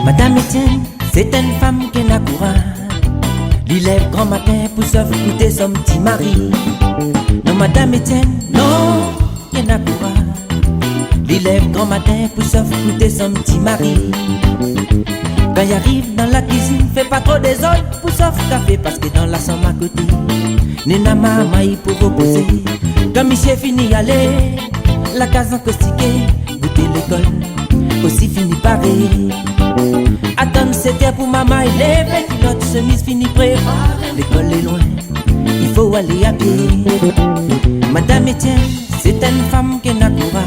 Madame Etienne, c'est une femme qui n'a courage. Il lève grand matin pour s'occuper son petit mari. Non, Madame Etienne, non, qui n'a courage. Il lève grand matin pour s'occuper son petit mari. Quand il arrive dans la cuisine, fait pas trop désordre pour s'offrir café parce que dans la chambre à côté, Nena maman il pour reposer. Quand Michel finit aller, la case encaustique, goûter l'école, aussi fini pareil. Attendre 7 heures pour maman il lève, notre chemise finit prêt. L'école est loin, il faut aller à pied. Madame Etienne, c'est une femme qui n'a courage.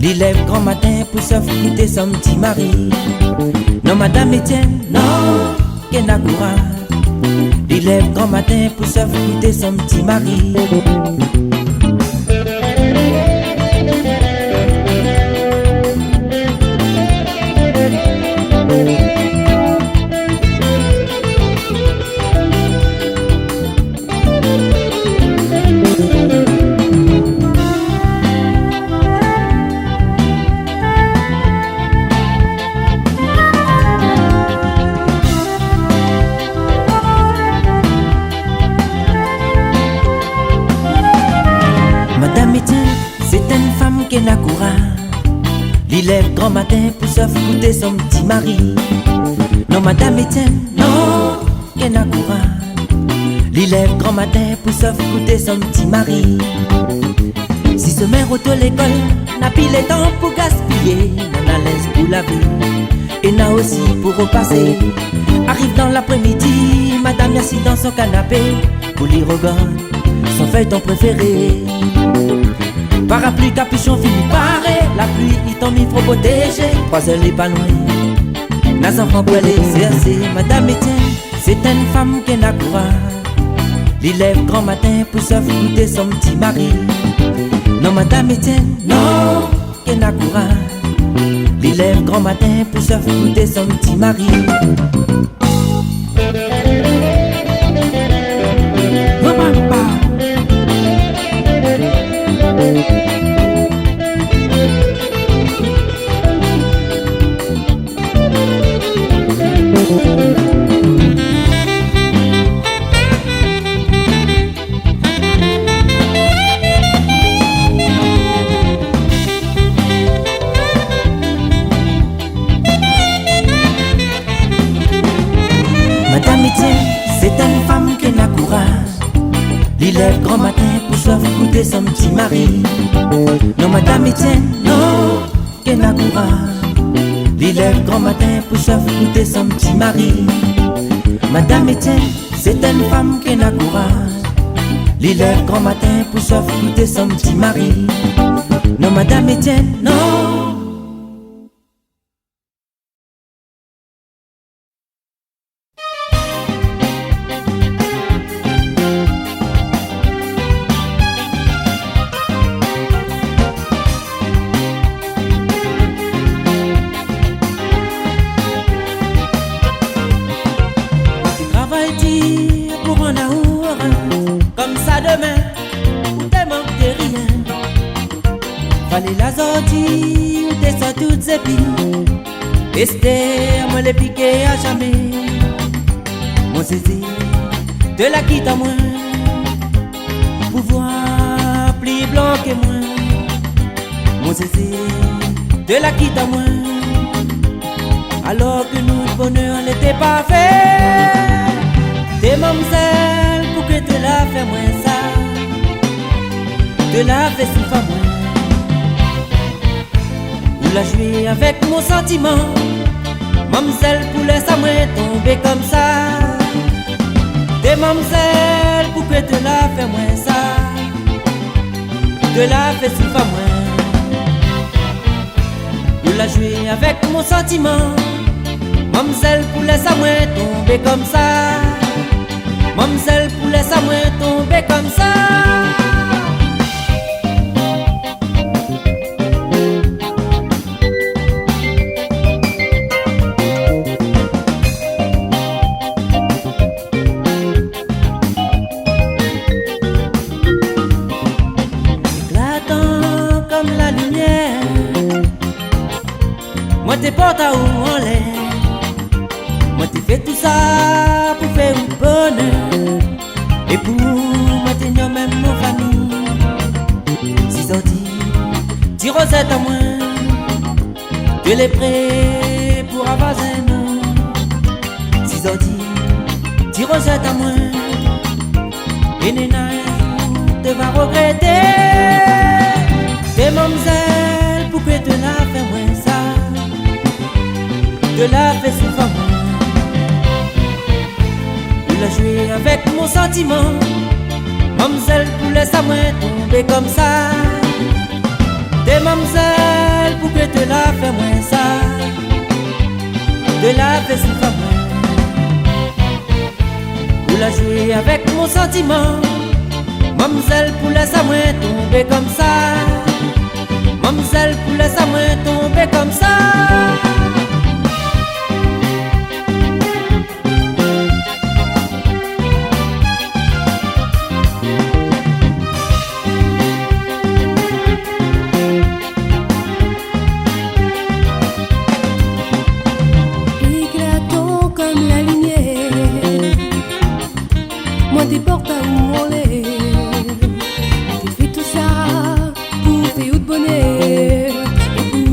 Il lève grand matin pour s'occuper son petit mari. Non, Madame Etienne, non, qui n'a courage. Il lève grand matin pour s'occuper son petit mari. Qui n'a courage, il lève grand matin pour s'occuper son petit mari. Non, Madame Etienne, non, qui n'a courage, il lève grand matin pour s'occuper son petit mari. Si se met auto l'école, n'a plus le temps pour gaspiller, n'a l'aise pour laver, et n'a aussi pour repasser. Arrive dans l'après-midi, Madame assis dans son canapé, pour lire au regarde son feuilleton préféré. Parapluie, capuchon, fini paré. La pluie, il tombe, il faut protéger. 3 heures, les pas loin. Nas enfants pour aller exercer. Madame Etienne, c'est une femme qui n'a courage. Il lève grand matin pour s'occuper son petit mari. Non, Madame Etienne, non, qui n'a courage. Il lève grand matin pour s'occuper son petit mari. Madame Etienne, c'est une femme qui n'a courage. Il lève grand matin pour s'occuper son petit mari. Non, Madame Etienne, non, qui n'a courage. Il lève grand matin pour s'occuper son petit mari. Madame Etienne, c'est une femme qui n'a courage. Il lève grand matin pour s'occuper son petit mari. Non, Madame Etienne, non. Pour un amour comme ça demain, où t'es manque de rien. Fallait la sortie, où t'es sans toutes ces filles. Esther, moi les piquer à jamais. Mon Cécile, de la quitte à moi. Pouvoir plus blanc que moi. Mon Cécile, de la quitte à moi. Alors que nous, le bonheur n'était pas fait. Des mamzelles pour que te la fais moins ça. Te la fais souffrir moins. Ou la jouer avec mon sentiment. Mamzelle pour laisser moins tomber comme ça. Des mamzelles pour que te la fais moins ça. Te la fais souffrir moins. Ou la jouer avec mon sentiment. Mamzelle pour laisser moins tomber comme ça. Mamzelle pour laisser moins tomber comme ça. Éclatant comme la lumière, Moi t'es porte à où en l'air. Moi t'es fait tout ça pour faire un bonheur. Et pour maintenir même nos familles. Si sorti, ti Rosette à moi. Tu l'es prêt pour avoir un an. Si sorti, ti Rosette à moi. Et Nena te va regretter. Tes mamzelles pour que te la fait moins ça. Te la fait souffrir moins. Il a joué avec mon sentiment. Mamzelle pour laisser moi tomber comme ça. Tes mamzelles pour que te la fait moins ça. Te la fait souffrir moins. Il a joué avec mon sentiment. Mamzelle pour laisser moi tomber comme ça. Mamzelle pour laisser moi tomber comme ça. Éclatant comme la lumière, moi t'es porte à où on l'est. T'es fait tout ça pour faire de bonheur. Et pour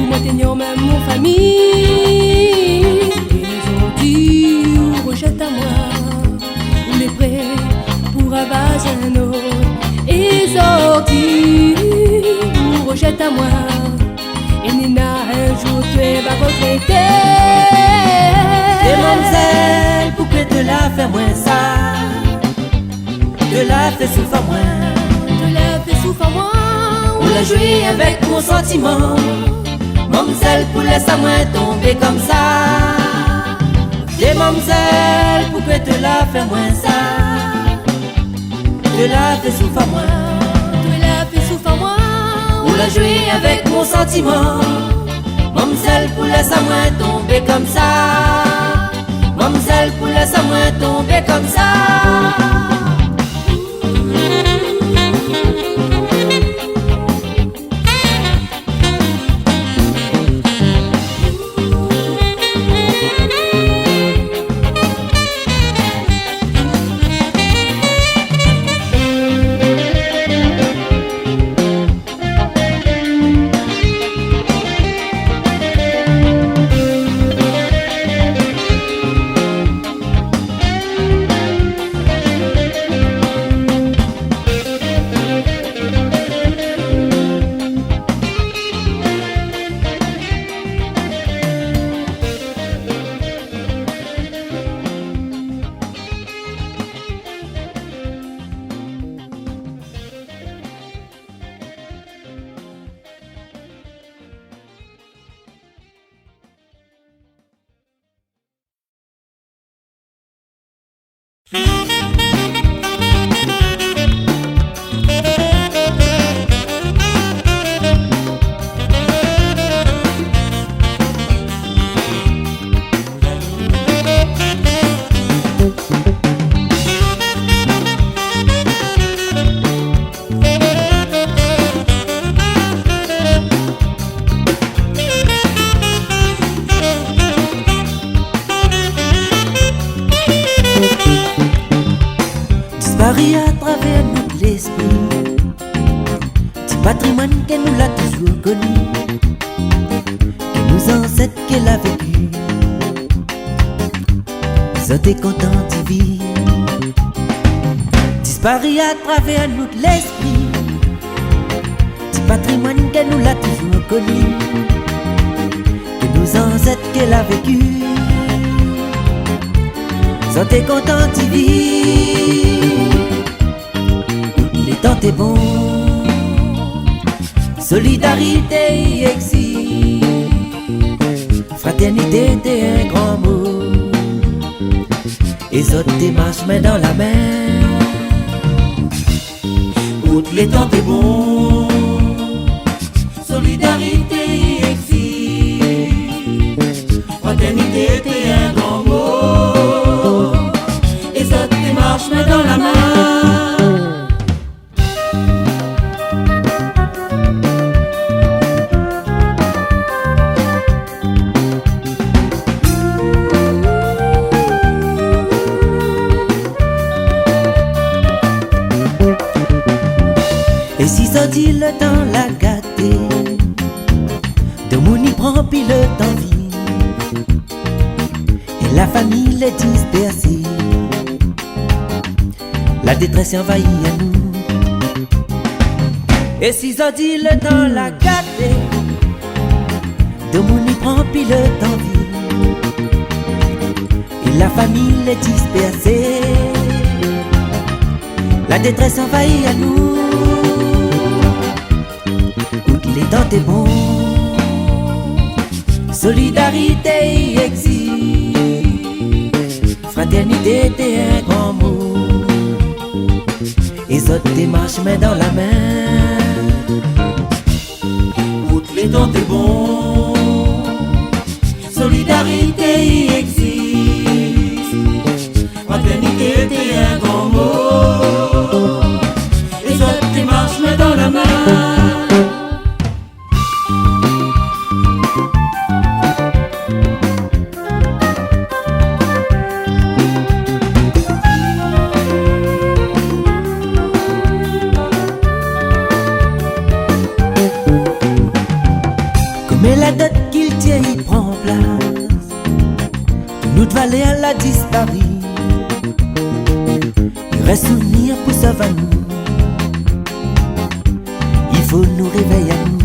moi t'aignant même mon famille. Ils ont dit ou rejette à moi. On est prêt pour avoir un autre. Ils ont dit ou rejette à moi. Et Nena un jour tu vas regretter. Tes mamzelles pour que te la fait moins ça. Te la fait souffrir moins. Te la fait souffrir moi. On l'a joué avec mon sentiment. Mamzelle pour laisser moi tomber comme ça. Tes mamzelles pour que te la fait moins ça. Te la fait souffrir moins. Te la fait souffrir moi. On l'a joué avec mon sentiment. Mamzelle pour laisser moi tomber comme ça. Mamzelle pour laisser moi tomber comme ça. Disparu à travers notre l'esprit, petit patrimoine que nous l'a toujours connu, que nos ancêtres qu'elle a vécu. Ils ont été contents d'y vivre. Disparu à travers notre l'esprit, petit patrimoine que nous l'a toujours connu, que nos ancêtres qu'elle a vécu. Ils ont été contents d'y vivre. Les temps étaient bons, solidarité y existe, fraternité était un grand mot. Et autres démarches main dans la main. Outre les temps étaient bons, solidarité y existe, fraternité était un grand mot. Et autres démarches main dans la main. le temps l'a gâté. De mon y prend puis le temps vit. Et la famille est dispersée. La détresse envahit à nous. Et si ça dit le temps l'a gâté, de mon y prend puis le temps vit. Et la famille est dispersée. La détresse envahit à nous. Toutes les temps est bon. Solidarité existe. Fraternité était un grand mot. Et autres démarches main dans la main. Toutes les temps est bon. Solidarité existe. Fraternité était un grand mot. Et autres démarches main dans la main. Mais la dot qu'il tient, il prend place. Notre vallée, elle a disparu. Il reste souvenir pour ça va nous. Il faut nous réveiller à nous.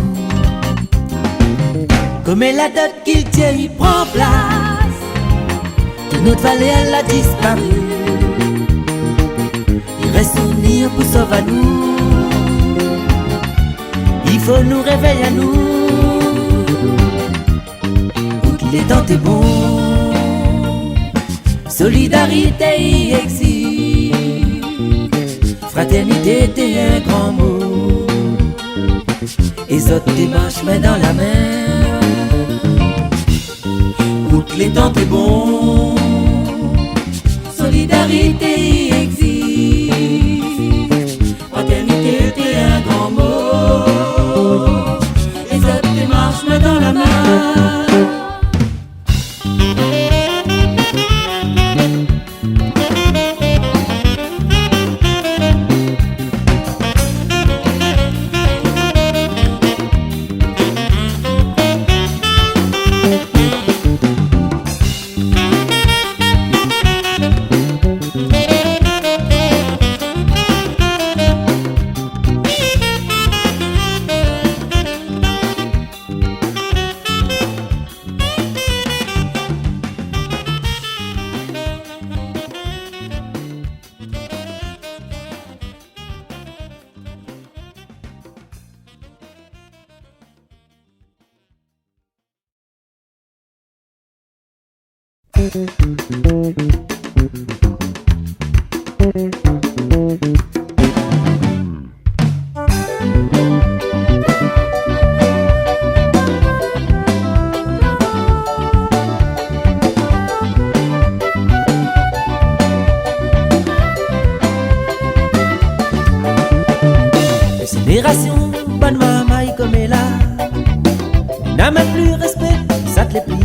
Comme la dot qu'il tient, il prend place. Notre vallée, elle a disparu. Il reste souvenir pour ça va nous. Il faut nous réveiller à nous. Les temps est bon. Solidarité y existe. Fraternité était un grand mot. Et autres démarches main dans la main. Toutes les temps est bon. Solidarité y existe. Fraternité était un grand mot. Et autres démarches main dans la main. Génération, bonne maman comme elle a. N'a même plus respect, ça te les privé.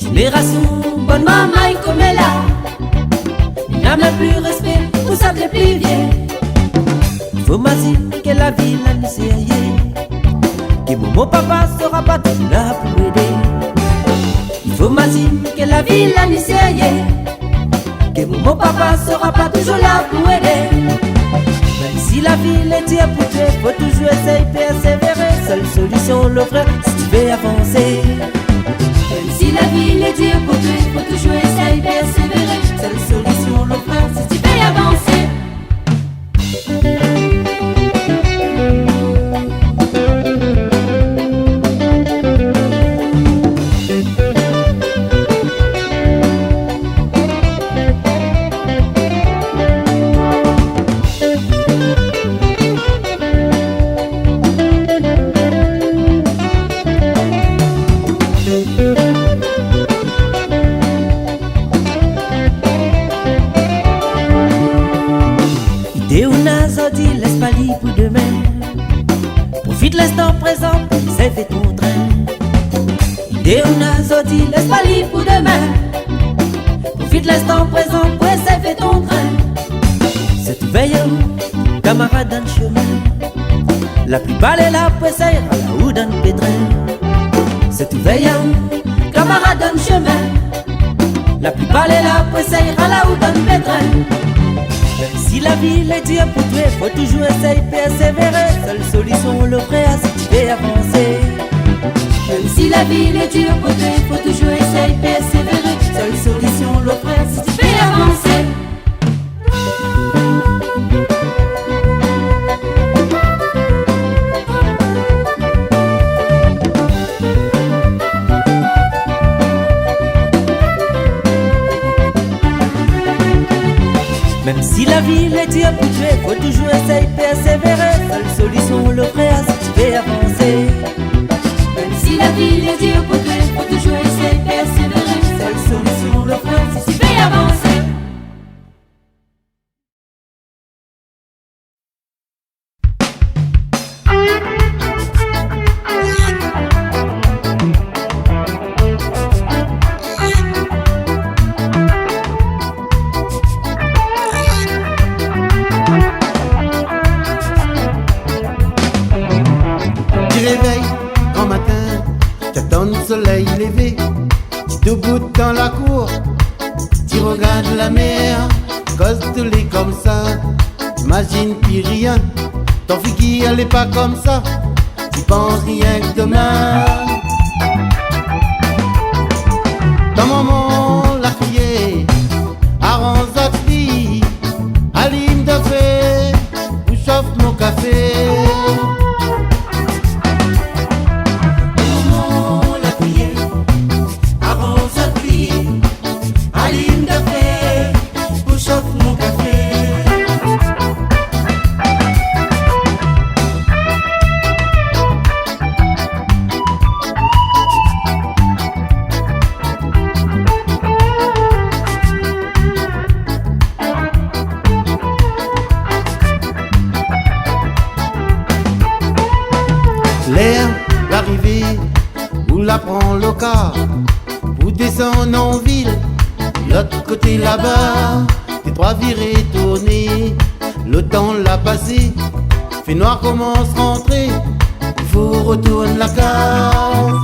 Génération, bonne maman comme elle a. N'a même plus respect, pour ça te les privé. Faut m'assurer que la vie n'a ni sérieux. Que mon papa sera pas toujours là pour aider. Il faut m'assurer que la vie n'a ni sérieux. Que mon papa sera pas toujours là pour aider. Même si la vie est dure pour toi, faut toujours essayer de persévérer. Seule solution l'offre si tu veux avancer. Même si la vie est dure pour toi, faut toujours essayer de persévérer. Seule solution l'offre si tu veux avancer. Laisse pas libre pour demain. Profite l'instant présent pour sauver ton train. Idée on a sorti, laisse pas libre pour demain. Profite l'instant présent pour sauver ton train. C'est tout veilleux, camarade dans le chemin. La plus belle est la poissère à la ou d'un pétrin. C'est tout veillant, camarade d'un chemin. La plus belle est la poissère à la ou d'un pétrin. Même si la vie est dure pour toi, faut toujours essayer de persévérer. Seule solution le frère si tu veux avancer. Même si la vie est dure pour toi, faut toujours essayer de persévérer. Seule solution le frère si tu veux avancer. Même si la vie est dure pour toi, faut toujours essayer de persévérer. Seule solution le frère si tu veux avancer. Même si la vie est dure pour toi, faut toujours essayer de persévérer. Seule solution le frère si tu veux avancer. Soleil levé, tu te boutes dans la cour, tu regardes la mer, cause tous les comme ça, imagine puis rien, ton fille elle est pas comme ça, tu penses rien que demain. Ton maman l'a crié, arrange ta fille, allume de feu, ou chauffe mon café. L'air, l'arrivée, où la prend le car, où descend en ville, l'autre côté là-bas, tes trois virées tournées, le temps l'a passé, fait noir commence rentrer, il faut retourner la case.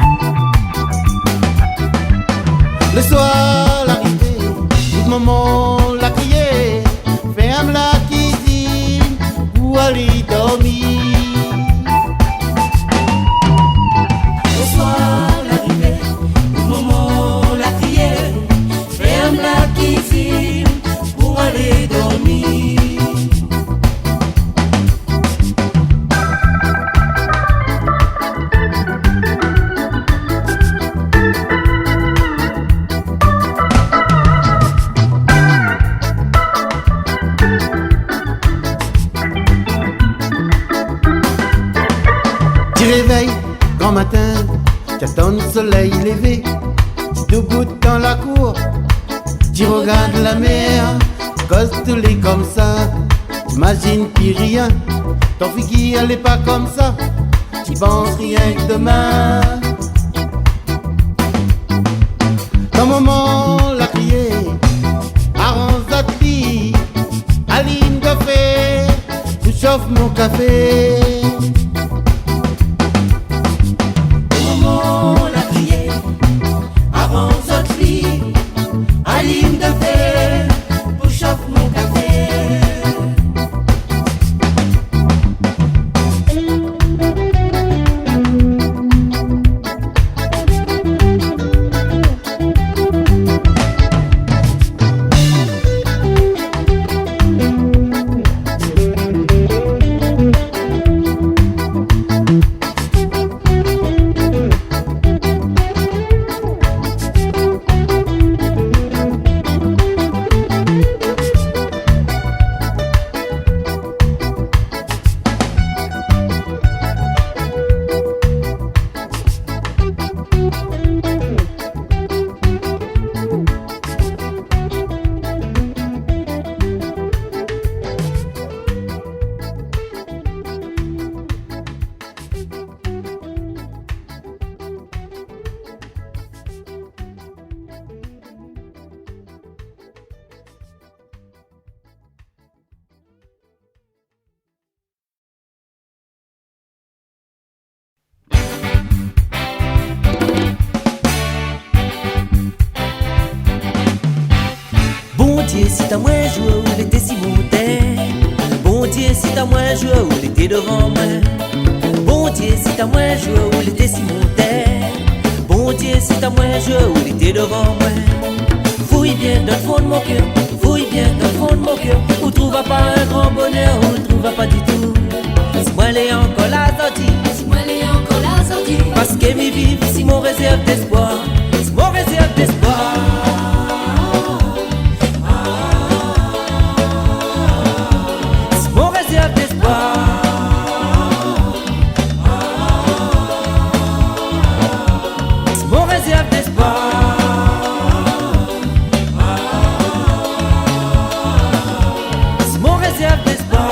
Le soir, l'arrivée, tout le moment l'a crié, ferme la cuisine, ou aller dormir. Tu réveilles grand matin, t'attends le soleil levé, tu te boutes dans la cour, tu regardes la mer, cause tous les comme ça, t'imagines puis rien, ton fille elle est pas comme ça, tu penses rien que demain. Ton maman l'a crié, arrange ta fille, allume de feu, tu chauffes mon café. Dieu, si t'as moins joué où l'été si montait. Bon Dieu, si t'as moins joué où l'été devant moi. Bon Dieu, si t'as moins joué où l'été si montait. Bon Dieu, si t'as moins joué où l'été devant moi. Fouille bien dans le fond de mon cœur, fouille bien dans le fond de mon cœur. Où trouvera pas un grand bonheur, où le trouvera pas du tout. Si moi l'ai encore la sortie, si moi l'ai encore la sortie. Parce que mes vies, si mon réserve d'espoir, si mon réserve d'espoir. Si mon réserve d'espoir. Si mon réserve d'espoir. Si mon réserve d'espoir.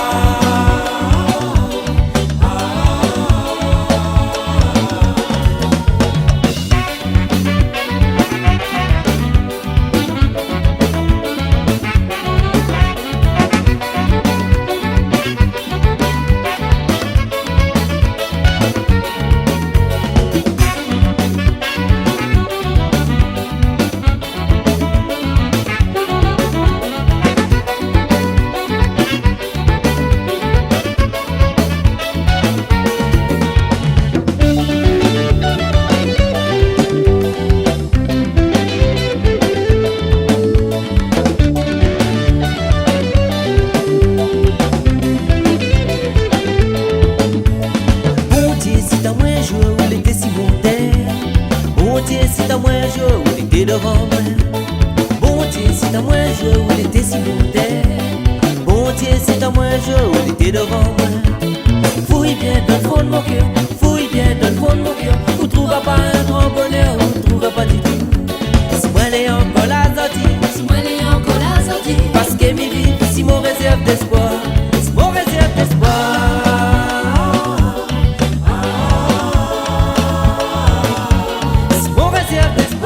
Devant moi. Bon Dieu, c'est à moi jouer où l'été si montait. Bon Dieu, c'est à moi jouer où l'été devant moi. Fouille bien dans le fond de mon cœur, fouille bien dans le fond de mon cœur. Où trouvera pas un grand bonheur, où trouvera pas du tout. Si moi l'ai encore la sortie, si moi l'ai encore la sortie. Parce que mes vies, si mon réserve d'espoir, si mon réserve d'espoir. Si mon réserve d'espoir.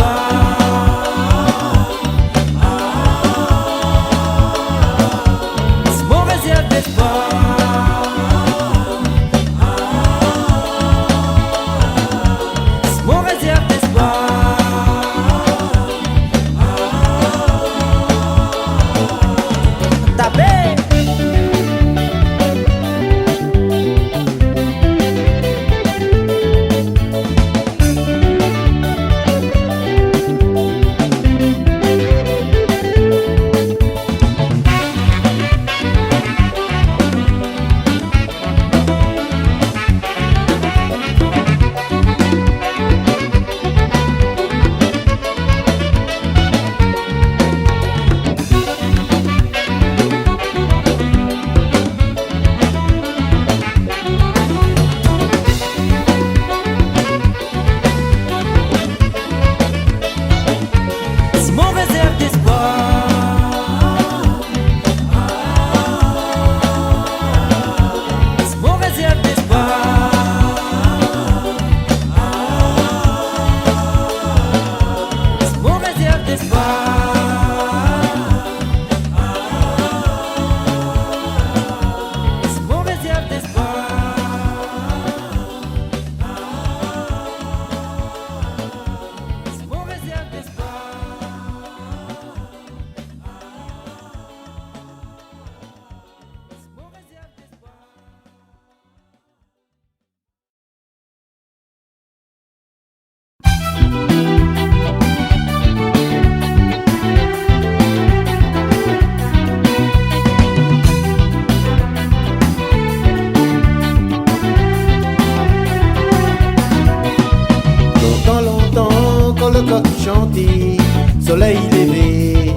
Soleil levé,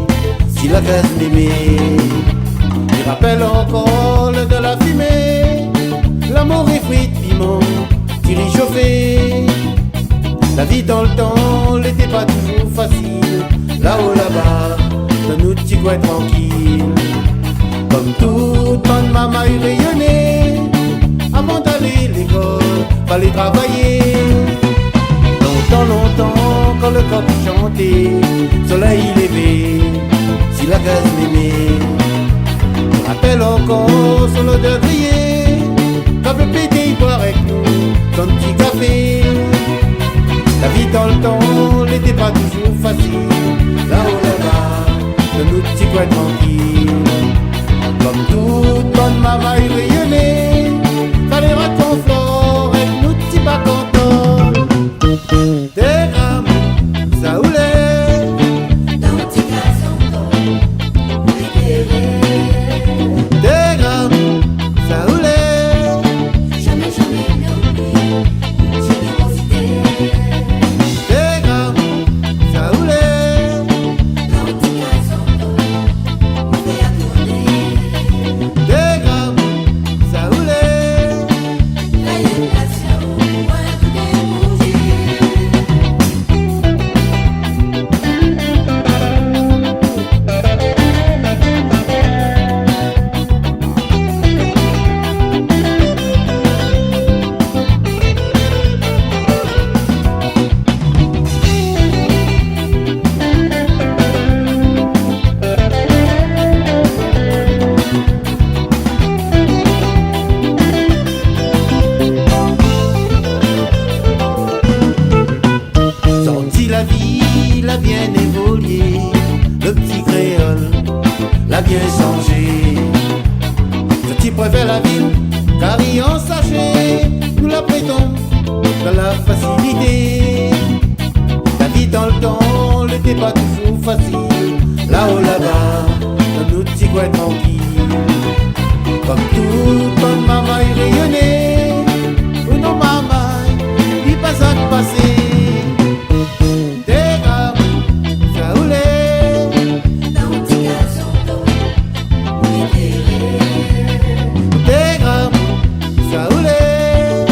si la graisse m'aimait, il rappelle encore le de la fumée, l'amour est fruit de piment, tire chauffé. La vie dans le temps, l'était pas toujours facile, là-haut là-bas, dans nos petits coins tranquilles. Comme toute bonne maman eut rayonné, avant d'aller à l'école, fallait travailler. Longtemps, quand le coq chantait, soleil levé, si la graisse m'aimait, me rappelle encore son odeur grillée, quand le pédé boit avec nous, son petit café. La vie dans le temps n'était pas toujours facile, là-haut là-bas, de nos petits petit coin tranquille. Comme toute bonne mamaille rayonnée, par les ratons flore et nous petits pas contents. Des grammes, ça oulait, dans petit gazon d'eau, des grammes, ça oulait, jamais, jamais n'oublie une générosité. des grammes, ça oulait, Dans petit gazon d'eau, on fait à tourner. des grammes, ça oulait. La éducation, moins que des bougies. Sorti la vie, l'a bien évolué. Le petit créole l'a bien changé. Ce type préfère la ville, car il en sachet. Nous la prêtons dans la facilité. La vie dans le temps n'était pas toujours facile. Là-haut, là-bas, dans nos petits coins tranquilles. Comme toute bonne mamaille rayonnée, ou non mamaille, il passe à passer. Des grammes, ça oulait, Dans petit gazon d'eau, des grammes, ça oulait,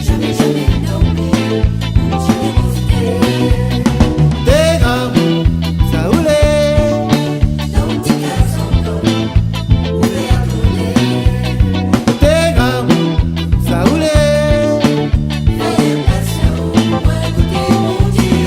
jamais, jamais n'oublie une générosité. des grammes, ça oulait, Dans petit gazon d'eau, on fait à tourner. des grammes, ça oulait. La éducation, moins que des bougies.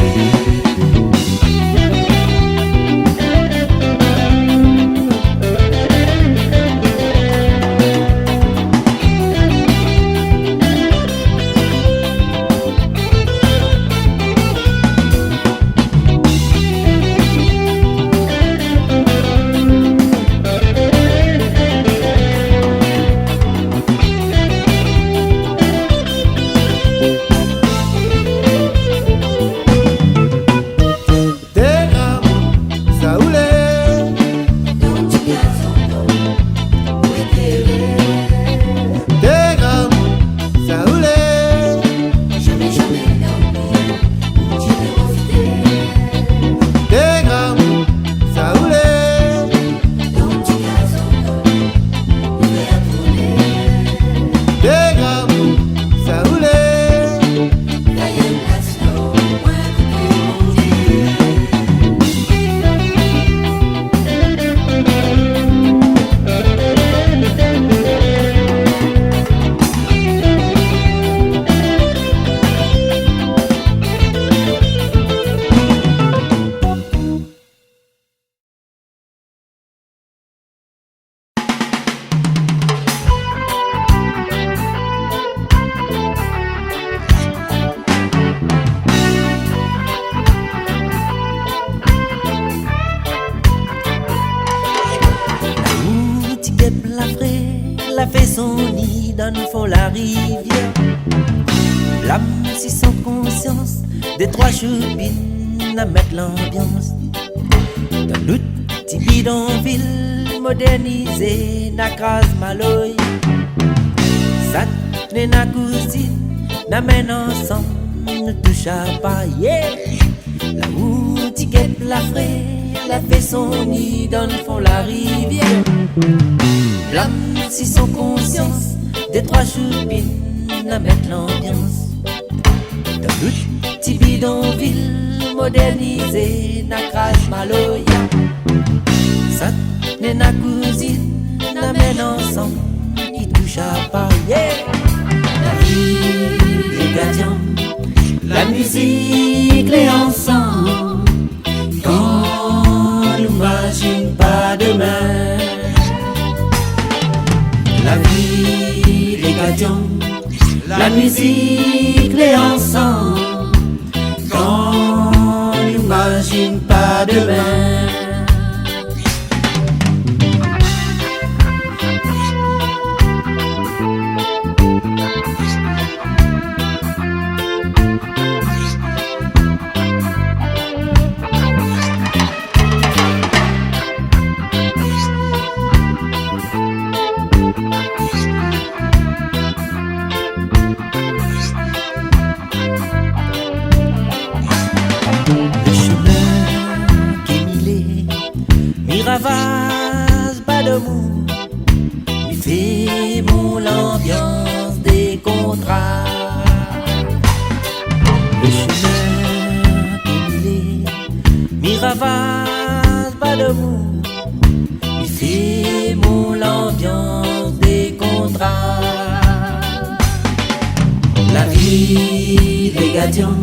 Des grammes, ça oulait, Dans petit gazon d'eau, des grammes, ça oulait, jamais, jamais n'oublie une générosité. des grammes, ça oulait, Dans petit gazon d'eau, on fait à tourner. des grammes, ça oulait. La éducation, moins que des bougies. Où tu guêpes la vraie, la fait son nid dans le fond la rivière. L'âme si sans conscience, des trois choupines à mettre l'ambiance. Dans notre petit bidonville modernisé, na crase maloy. Ça tenait na cousine, na mène ensemble, nous touche à pas, yeah. Là où tu guêpes la vraie, la fait son nid dans le fond la rivière. L'âme si sans conscience, des trois choupines à mettre l'ambiance. Dans notre petit bidonville modernisé, na crase maloya. Ça tenait na cousine, na mène ensemble, qui touche à pas, yeah. La vie, les gardiens, la musique, les ensemble. Quand nous n'imagine pas demain. La vie, les gardiens, la musique, les ensemble. Quand nous n'imagine pas demain. face, pas de mou. Il fait mon l'ambiance des contrats. La vie, les gadions,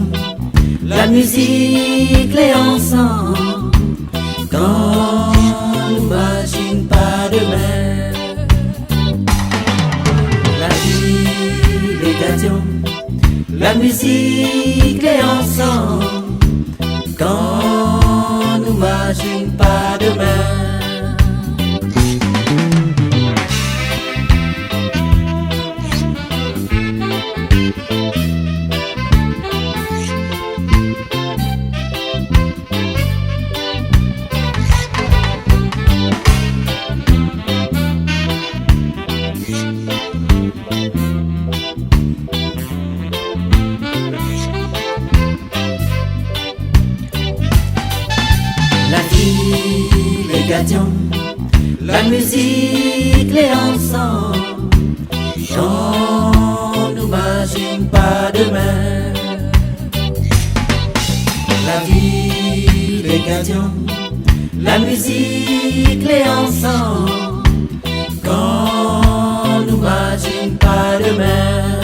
la musique, les ensemble. Quand on n'imagine pas demain. La vie, les gadions, la musique, les ensemble. Quand on n'imagine pas demain. La vie, les gadions, la musique, les ensemble. On n'imagine pas demain. La vie, les gadions, la musique, les ensemble. Qu'on n'imagine pas demain.